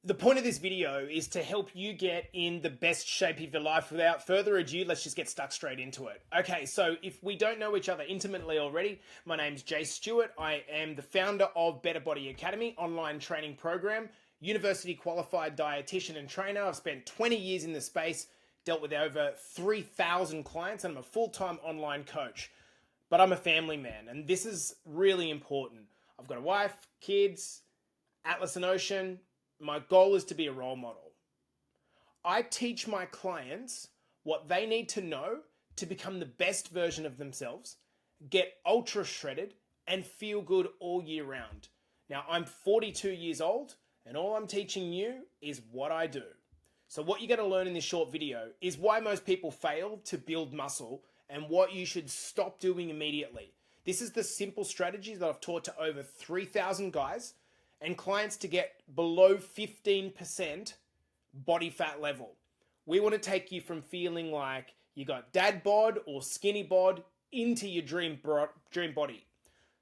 The point of this video is to help you get in the best shape of your life. Without further ado, let's just get stuck straight into it. Okay, so if we don't know each other intimately already, my name's Jase Stuart. I am the founder of Better Body Academy, online training program, university qualified dietitian and trainer. I've spent 20 years in the space, dealt with over 3,000 clients, and I'm a full-time online coach. But I'm a family man, and this is really important. I've got a wife, kids, Atlas and Ocean. My goal is to be a role model. I teach my clients what they need to know to become the best version of themselves, get ultra shredded, and feel good all year round. Now, I'm 42 years old, and all I'm teaching you is what I do. So what you're going to learn in this short video is why most people fail to build muscle and what you should stop doing immediately. This is the simple strategies that I've taught to over 3,000 guys and clients to get below 15% body fat level. We want to take you from feeling like you got dad bod or skinny bod into your dream body.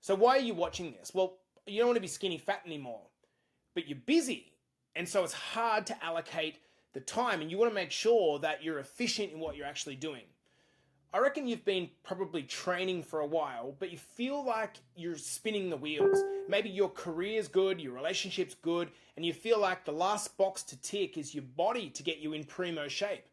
So why are you watching this? Well, you don't want to be skinny fat anymore, but you're busy. And so it's hard to allocate the time, and you want to make sure that you're efficient in what you're actually doing. I reckon you've been probably training for a while, but you feel like you're spinning the wheels. Maybe your career's good, your relationship's good, and you feel like the last box to tick is your body to get you in primo shape.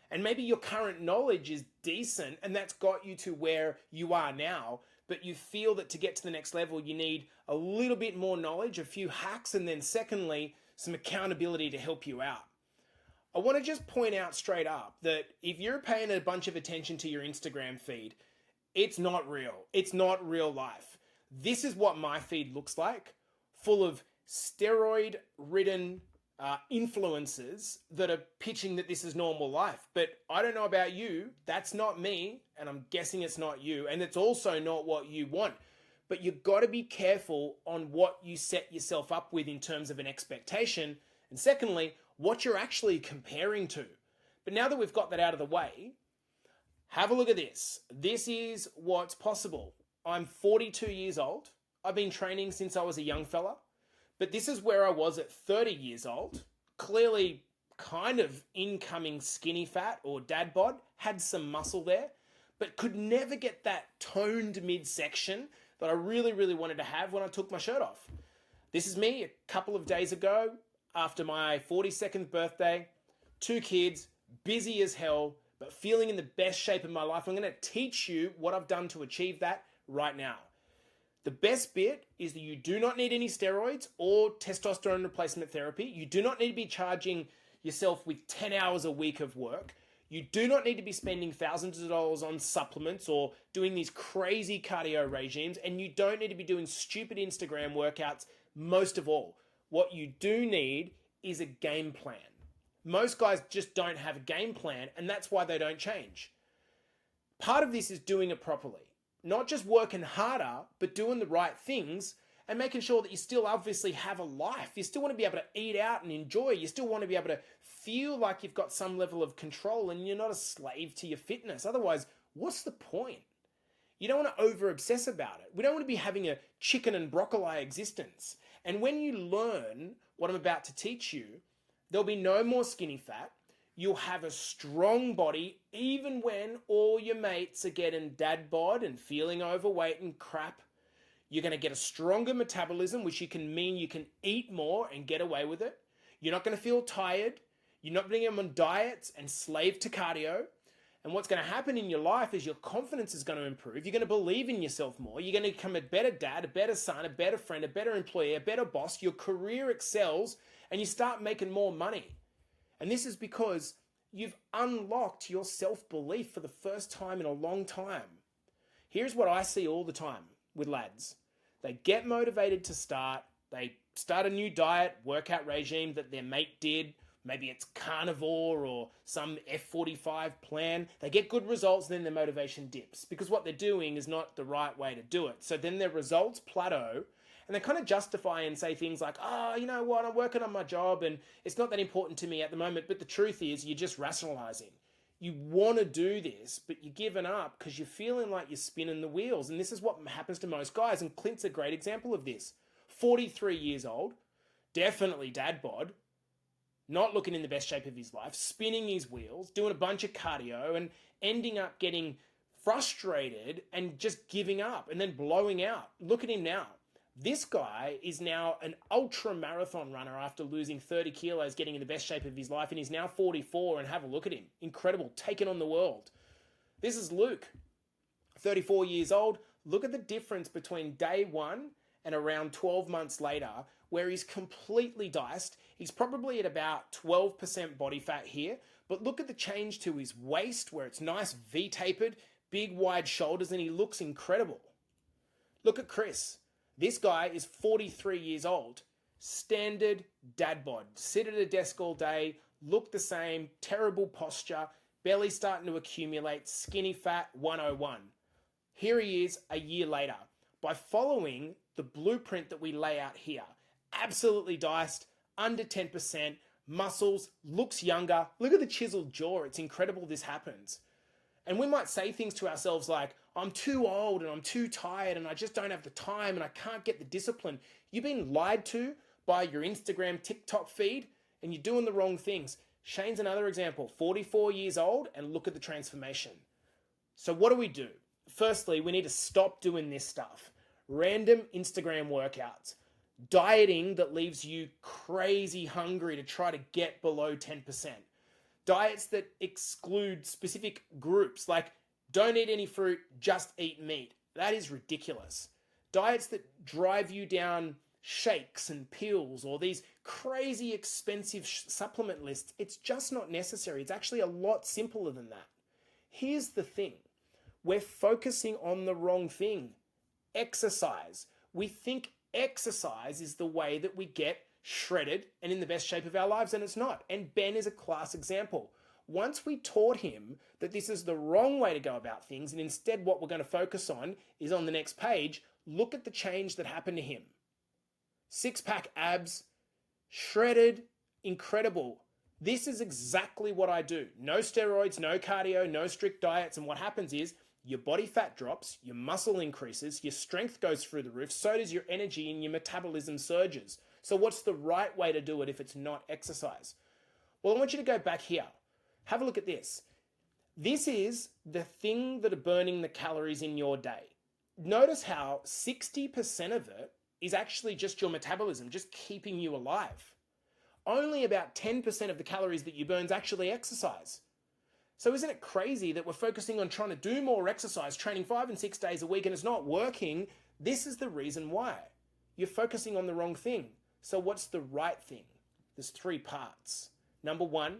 And maybe your current knowledge is decent, and that's got you to where you are now, but you feel that to get to the next level, you need a little bit more knowledge, a few hacks, and then secondly, some accountability to help you out. I want to just point out straight up that if you're paying a bunch of attention to your Instagram feed, it's not real. It's not real life. This is what my feed looks like, full of steroid-ridden influencers that are pitching that this is normal life. But I don't know about you. That's not me, and I'm guessing it's not you, and it's also not what you want. But you've got to be careful on what you set yourself up with in terms of an expectation, and secondly, what you're actually comparing to. But now that we've got that out of the way, have a look at this. This is what's possible. I'm 42 years old. I've been training since I was a young fella, but this is where I was at 30 years old. Clearly kind of incoming skinny fat or dad bod, had some muscle there, but could never get that toned midsection that I really, really wanted to have when I took my shirt off. This is me a couple of days ago, after my 42nd birthday, 2 kids, busy as hell, but feeling in the best shape of my life. I'm going to teach you what I've done to achieve that right now. The best bit is that you do not need any steroids or testosterone replacement therapy. You do not need to be charging yourself with 10 hours a week of work. You do not need to be spending thousands of dollars on supplements or doing these crazy cardio regimes, and you don't need to be doing stupid Instagram workouts. Most of all, what you do need is a game plan. Most guys just don't have a game plan, and that's why they don't change. Part of this is doing it properly. Not just working harder, but doing the right things and making sure that you still obviously have a life. You still want to be able to eat out and enjoy. You still want to be able to feel like you've got some level of control and you're not a slave to your fitness. Otherwise, what's the point? You don't want to over-obsess about it. We don't want to be having a chicken and broccoli existence. And when you learn what I'm about to teach you, there'll be no more skinny fat. You'll have a strong body even when all your mates are getting dad bod and feeling overweight and crap. You're going to get a stronger metabolism, which mean you can eat more and get away with it. You're not going to feel tired. You're not being on diets and slave to cardio. And what's going to happen in your life is your confidence is going to improve. You're going to believe in yourself more. You're going to become a better dad, a better son, a better friend, a better employee, a better boss. Your career excels and you start making more money. And this is because you've unlocked your self-belief for the first time in a long time. Here's what I see all the time with lads. They get motivated to start. They start a new diet, workout regime that their mate did. Maybe it's carnivore or some F45 plan. They get good results, then their motivation dips because what they're doing is not the right way to do it. So then their results plateau and they kind of justify and say things like, oh, you know what, I'm working on my job and it's not that important to me at the moment. But the truth is you're just rationalizing. You want to do this, but you're giving up because you're feeling like you're spinning the wheels. And this is what happens to most guys. And Clint's a great example of this. 43 years old, definitely dad bod, not looking in the best shape of his life, spinning his wheels, doing a bunch of cardio, and ending up getting frustrated and just giving up and then blowing out. Look at him now. This guy is now an ultra marathon runner after losing 30 kilos, getting in the best shape of his life, and he's now 44, and have a look at him. Incredible, taking on the world. This is Luke, 34 years old. Look at the difference between day one and around 12 months later, where he's completely diced. He's probably at about 12% body fat here, but look at the change to his waist, where it's nice V-tapered, big wide shoulders, and he looks incredible. Look at Chris. This guy is 43 years old. Standard dad bod. Sit at a desk all day, look the same, terrible posture, belly starting to accumulate, skinny fat 101. Here he is a year later. By following the blueprint that we lay out here, absolutely diced, under 10%, muscles, looks younger. Look at the chiseled jaw. It's incredible this happens. And we might say things to ourselves like, I'm too old and I'm too tired and I just don't have the time and I can't get the discipline. You've been lied to by your Instagram, TikTok feed, and you're doing the wrong things. Shane's another example, 44 years old, and look at the transformation. So what do? Firstly, we need to stop doing this stuff. Random Instagram workouts. Dieting that leaves you crazy hungry to try to get below 10%. Diets that exclude specific groups, like don't eat any fruit, just eat meat. That is ridiculous. Diets that drive you down shakes and pills or these crazy expensive supplement lists, it's just not necessary. It's actually a lot simpler than that. Here's the thing. We're focusing on the wrong thing. Exercise. We think exercise is the way that we get shredded and in the best shape of our lives, and it's not. And Ben is a class example. Once we taught him that this is the wrong way to go about things, and instead what we're going to focus on is on the next page, look at the change that happened to him. Six-pack abs, shredded, incredible. This is exactly what I do. No steroids, no cardio, no strict diets, and what happens is your body fat drops, your muscle increases, your strength goes through the roof, so does your energy and your metabolism surges. So what's the right way to do it if it's not exercise? Well, I want you to go back here. Have a look at this. This is the thing that are burning the calories in your day. Notice how 60% of it is actually just your metabolism, just keeping you alive. Only about 10% of the calories that you burn is actually exercise. So isn't it crazy that we're focusing on trying to do more exercise, training 5 and 6 days a week, and it's not working? This is the reason why. You're focusing on the wrong thing. So what's the right thing? There's 3 parts. Number 1,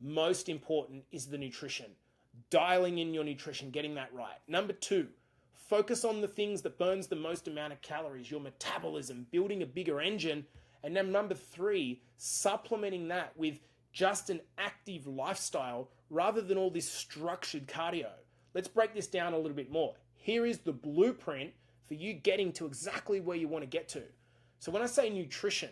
most important, is the nutrition. Dialing in your nutrition, getting that right. Number 2, focus on the things that burns the most amount of calories, your metabolism, building a bigger engine. And then number 3, supplementing that with just an active lifestyle rather than all this structured cardio. Let's break this down a little bit more. Here is the blueprint for you getting to exactly where you want to get to. So when I say nutrition,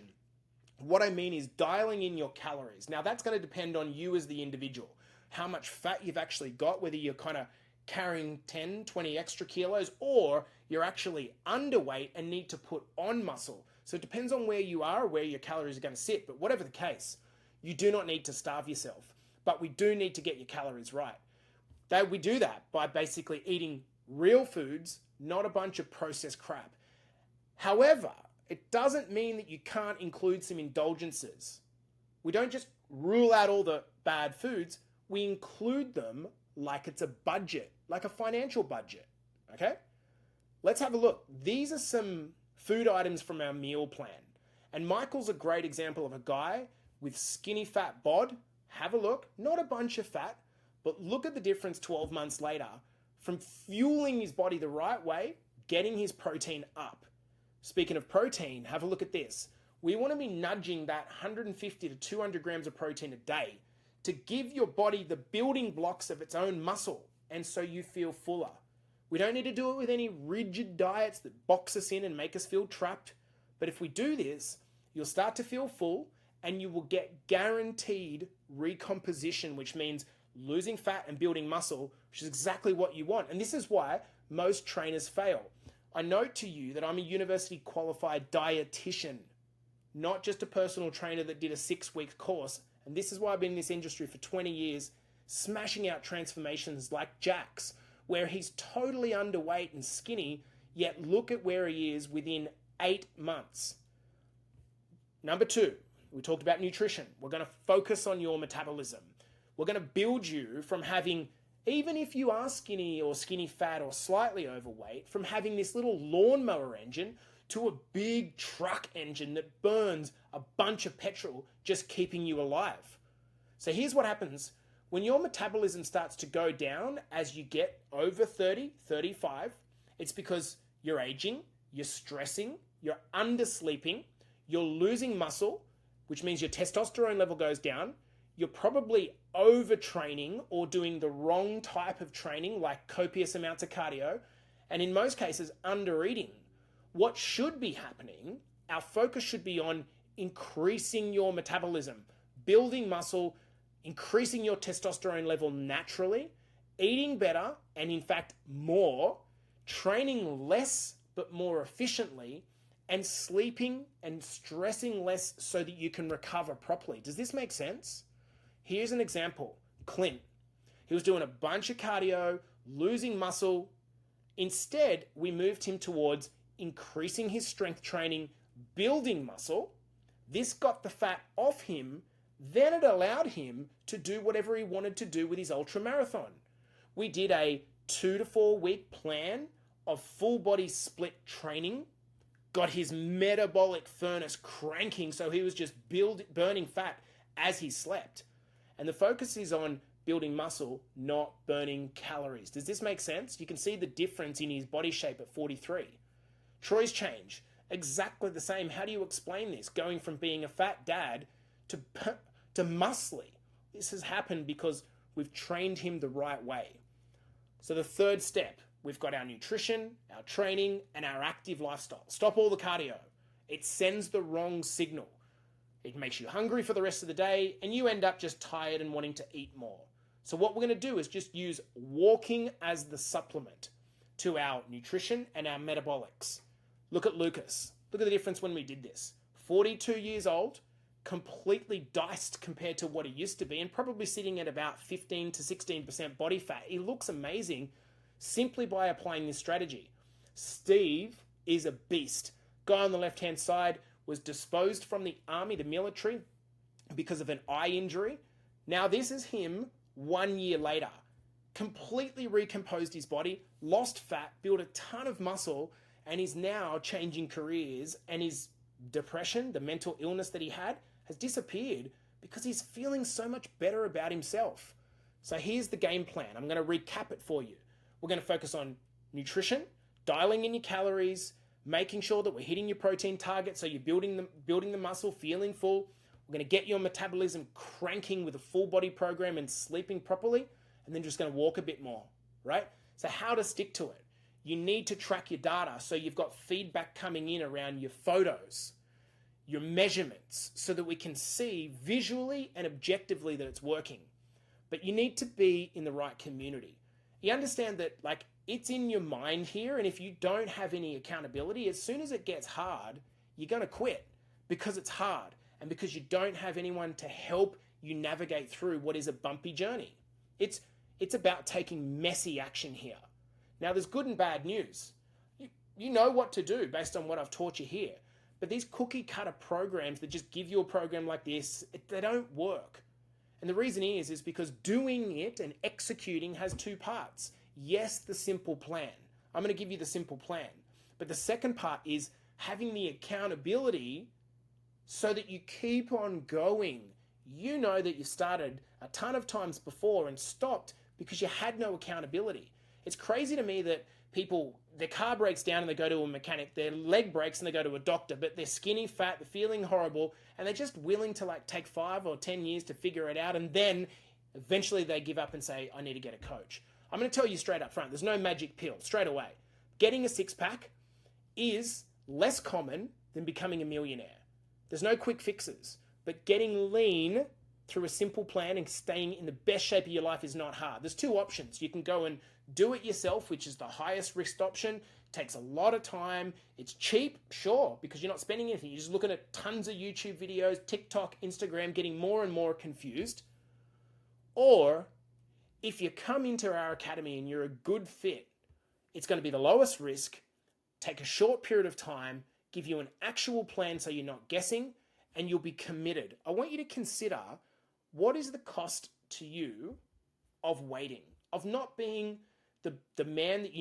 what I mean is dialing in your calories. Now that's going to depend on you as the individual, how much fat you've actually got, whether you're kind of carrying 10, 20 extra kilos, or you're actually underweight and need to put on muscle. So it depends on where you are, where your calories are going to sit. But whatever the case, you do not need to starve yourself, but we do need to get your calories right. We do that by basically eating real foods, not a bunch of processed crap. However, it doesn't mean that you can't include some indulgences. We don't just rule out all the bad foods, we include them like it's a budget, like a financial budget, okay? Let's have a look. These are some food items from our meal plan. And Michael's a great example of a guy with skinny fat bod. Have a look, not a bunch of fat, but look at the difference 12 months later from fueling his body the right way, getting his protein up. Speaking of protein, have a look at this. We want to be nudging that 150 to 200 grams of protein a day to give your body the building blocks of its own muscle, and so you feel fuller. We don't need to do it with any rigid diets that box us in and make us feel trapped. But if we do this, you'll start to feel full and you will get guaranteed recomposition, which means losing fat and building muscle, which is exactly what you want. And this is why most trainers fail. I note to you that I'm a university qualified dietitian, not just a personal trainer that did a 6-week course And this is why I've been in this industry for 20 years, smashing out transformations like Jack's, where he's totally underweight and skinny, yet look at where he is within 8 months. Number 2, we talked about nutrition. We're going to focus on your metabolism. We're going to build you from having, even if you are skinny or skinny fat or slightly overweight, from having this little lawnmower engine to a big truck engine that burns a bunch of petrol just keeping you alive. So here's what happens. When your metabolism starts to go down as you get over 30, 35, it's because you're aging, you're stressing, you're undersleeping, you're losing muscle, which means your testosterone level goes down. You're probably overtraining or doing the wrong type of training, like copious amounts of cardio, and in most cases, undereating. What should be happening, our focus should be on increasing your metabolism, building muscle, increasing your testosterone level naturally, eating better, and in fact more, training less but more efficiently, and sleeping and stressing less so that you can recover properly. Does this make sense? Here's an example. Clint. He was doing a bunch of cardio, losing muscle. Instead, we moved him towards increasing his strength training, building muscle. This got the fat off him. Then it allowed him to do whatever he wanted to do with his ultra marathon. We did a 2 to 4 week plan of full body split training, got his metabolic furnace cranking so he was just burning fat as he slept. And the focus is on building muscle, not burning calories. Does this make sense? You can see the difference in his body shape at 43. Troy's change, exactly the same. How do you explain this? Going from being a fat dad to muscly. This has happened because we've trained him the right way. So the third step, we've got our nutrition, our training, and our active lifestyle. Stop all the cardio. It sends the wrong signal. It makes you hungry for the rest of the day, and you end up just tired and wanting to eat more. So what we're going to do is just use walking as the supplement to our nutrition and our metabolics. Look at Lucas. Look at the difference when we did this. 42 years old, completely diced compared to what he used to be, and probably sitting at about 15 to 16% body fat. He looks amazing simply by applying this strategy. Steve is a beast. Guy on the left-hand side was disposed from the army, the military, because of an eye injury. Now this is him 1 year later. Completely recomposed his body, lost fat, built a ton of muscle, and is now changing careers, and his depression, the mental illness that he had, has disappeared because he's feeling so much better about himself. So here's the game plan. I'm going to recap it for you. We're going to focus on nutrition, dialing in your calories, making sure that we're hitting your protein target so you're building the muscle, feeling full. We're going to get your metabolism cranking with a full body program and sleeping properly, and then just going to walk a bit more, right? So how to stick to it? You need to track your data so you've got feedback coming in around your photos, your measurements, so that we can see visually and objectively that it's working. But you need to be in the right community. You understand that it's in your mind here, and if you don't have any accountability, as soon as it gets hard, you're going to quit because it's hard and because you don't have anyone to help you navigate through what is a bumpy journey. It's about taking messy action here. Now, there's good and bad news. You know what to do based on what I've taught you here. But these cookie cutter programs that just give you a program like this, they don't work. And the reason is because doing it and executing has 2 parts. Yes, the simple plan. I'm going to give you the simple plan. But the second part is having the accountability so that you keep on going. You know that you started a ton of times before and stopped because you had no accountability. It's crazy to me that people, their car breaks down and they go to a mechanic, their leg breaks and they go to a doctor, but they're skinny, fat, they're feeling horrible, and they're just willing to take 5 or 10 years to figure it out, and then eventually they give up and say, I need to get a coach. I'm going to tell you straight up front, there's no magic pill, straight away. Getting a 6-pack is less common than becoming a millionaire. There's no quick fixes, but getting lean through a simple plan and staying in the best shape of your life is not hard. There's 2 options. You can go and do it yourself, which is the highest risk option, takes a lot of time. It's cheap, sure, because you're not spending anything. You're just looking at tons of YouTube videos, TikTok, Instagram, getting more and more confused. Or if you come into our academy and you're a good fit, it's going to be the lowest risk, take a short period of time, give you an actual plan so you're not guessing, and you'll be committed. I want you to consider, what is the cost to you of waiting, of not being the man that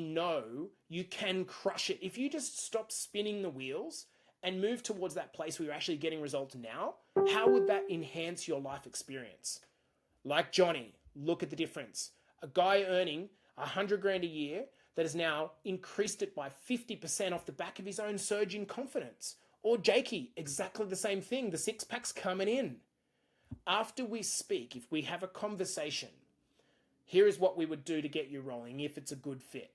you can crush it. If you just stop spinning the wheels and move towards that place where you're actually getting results now, how would that enhance your life experience? Like Johnny, look at the difference. A guy earning 100 grand a year that has now increased it by 50% off the back of his own surge in confidence. Or Jakey, exactly the same thing. The six pack's coming in. After we speak, if we have a conversation, here is what we would do to get you rolling if it's a good fit.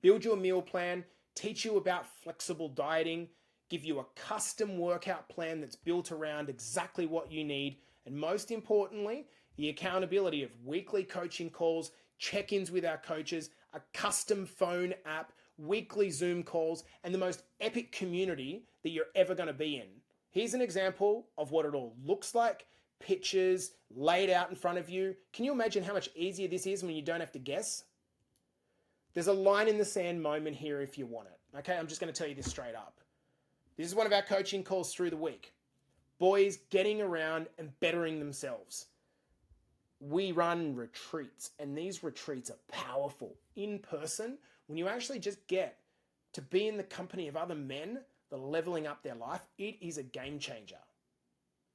Build you a meal plan, teach you about flexible dieting, give you a custom workout plan that's built around exactly what you need, and most importantly, the accountability of weekly coaching calls, check-ins with our coaches, a custom phone app, weekly Zoom calls, and the most epic community that you're ever going to be in. Here's an example of what it all looks like. Pictures laid out in front of you. Can you imagine how much easier this is when you don't have to guess? There's a line in the sand moment here if you want it. Okay, I'm just going to tell you this straight up. This is one of our coaching calls through the week. Boys getting around and bettering themselves. We run retreats, and these retreats are powerful. In person, when you actually just get to be in the company of other men that are leveling up their life, it is a game changer.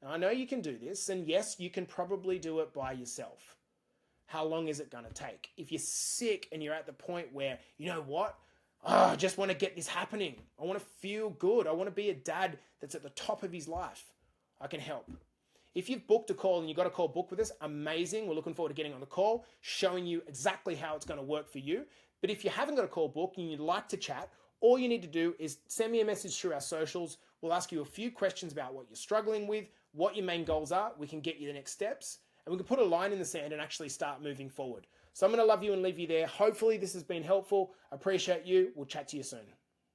Now, I know you can do this, and yes, you can probably do it by yourself. How long is it going to take? If you're sick and you're at the point where, you know what? I just want to get this happening. I want to feel good. I want to be a dad that's at the top of his life. I can help. If you've booked a call and you've got a call booked with us, amazing. We're looking forward to getting on the call, showing you exactly how it's going to work for you. But if you haven't got a call booked and you'd like to chat, all you need to do is send me a message through our socials. We'll ask you a few questions about what you're struggling with, what your main goals are. We can get you the next steps, and we can put a line in the sand and actually start moving forward. So I'm going to love you and leave you there. Hopefully this has been helpful. I appreciate you. We'll chat to you soon.